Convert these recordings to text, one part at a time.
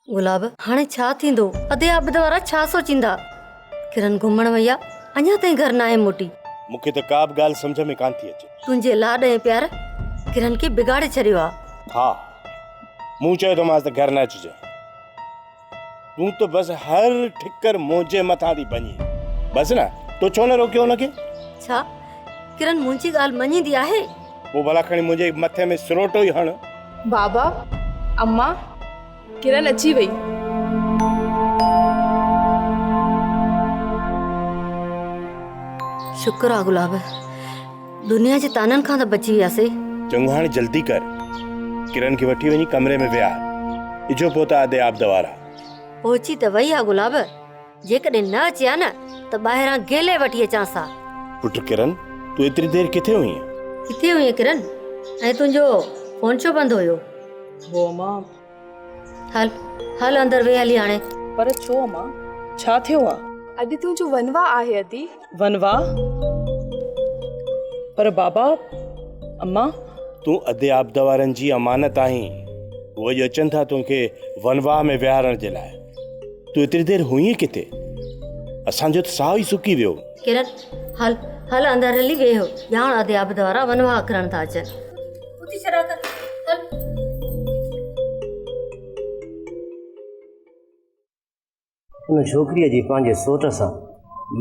गुलाब हाणे छा थींदो? अधे आबिद वारा छा सोचींदा? किरण घुमण वई आहे, अञा ताईं घर न आहे मोटी। मूंखे त का बि ॻाल्हि सम्झ में कान थी अचे। तुंहिंजे लाड ऐं प्यार किरण खे बिगाड़े छॾियो आहे। हा, मूं चयो त मांसि त घर न अचिजे। तूं त बसि हर ठिकर मुंहिंजे मथां थी वञी। बसि न, तो छो न रोकियो हुनखे? छा किरण मुंहिंजी ॻाल्हि मञींदी आहे? पोइ भला खणी मुंहिंजे मथे में सिरोटो ई हण। बाबा, अम्मा, किरण अची वई। शुक्र आहे गुलाब, दुनिया जे ताननि खां त बची वियासीं। चङो हाणे जल्दी कर, किरण खे वठी वञी कमरे में विया। इजो पोइ त अधे आबिद वारा। पहुची त वई आहे गुलाब, जेकॾहिं न अचे हा न त ॿाहिरां गेले वठी अचांसि हा। पुट किरण, तूं एतिरी देरि किथे हुई? किथे हुई किरण? ऐं तुंहिंजो फोन छो बंदि हुयो? हो मां। हल हल अंदरि वेह हली हाणे। पर छो मां? छा थियो आहे? अॼु तुंहिंजो वनवा आहे अदी। वनवा? पर बाबा, अम्मा, तूं अधे आबिद वारनि जी अमानत आहीं। उहे अचनि था तोखे वनवाह में विहारण जे लाइ। तूं एतिरी देरि हुई किथे? असांजो त साह ई सुकी वियो। किरण हल हल अंदरि हली वेहो, ॼाण अधे आबिद वारा वनवाह करण था अचनि। उथी छॾा कर, हल। उन छोकिरीअ जी पंहिंजे सोट सां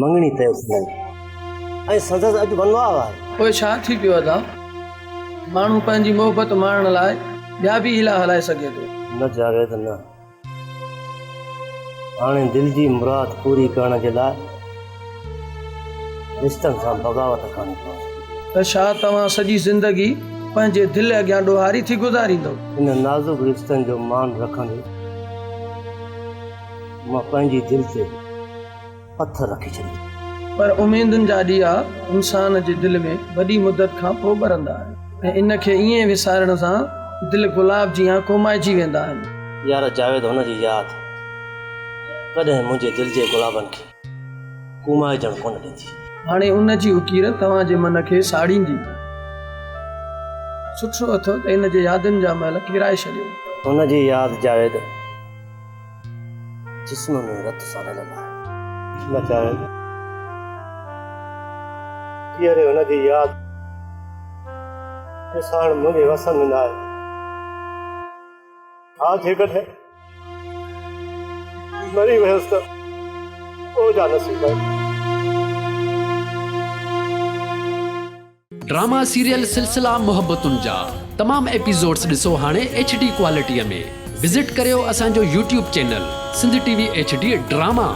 मंगणी तय कई ऐं संदसि अॼु वनवाह आहे। पोइ छा थी पियो अदा? माण्हू पंहिंजी मोहबत माणण लाइ ॿिया बि हीला हलाए सघे थो। न जावेद न, हाणे दिलि जी मुराद पूरी करण जे लाइ रिश्तनि सां बग़ावत करणी पवंदी। त छा तव्हां सॼी ज़िंदगी पंहिंजे दिलि अॻियां ॾोहारी थी गुज़ारींदव? इन नाज़ुक रिश्तनि जो मान रखंदे मां पंहिंजी दिलि ते पथर रखी छॾी। पर उमेदुनि जा ॾीआ इंसान जे दिलि में वॾी मुदत खां पोइ ॿरंदा आहिनि ऐं इन खे ईअं विसारण सां दिलि गुलाब जी कोमाइजी वेंदा आहिनि। यार जावेद, हुनजी यादि कॾहिं मुंहिंजे दिलि जे गुलाबनि खे कुमाइजण कोन ॾींदी। हाणे उन जी उकीर तव्हांजे मन खे साड़ींदी। सुठो अथव त इन जे यादनि जा महल किराए छॾियो। हुनजी यादि जावेद जिस्म में रत सां रलियल आहे। न जावेद, हींअर हुनजी यादि विसारण मुंहिंजे वस में न आहे। हा, जेकॾहिं मरी वियसि त पोइ जा नसीब आहे। ड्रामा सीरियल सिलसिला मोहब्बतुनि जा तमाम एपिसोड्स ॾिसो हाणे HD क्वालिटीअ में। विज़िट करियो असांजो YouTube channel Sindh TV HD drama.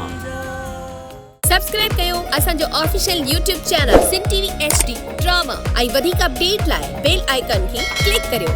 Subscribe कयो असांजो official YouTube channel Sindh TV HD drama ऐं वधीक अपडेट लाइ बेल आइकन खे क्लिक करियो।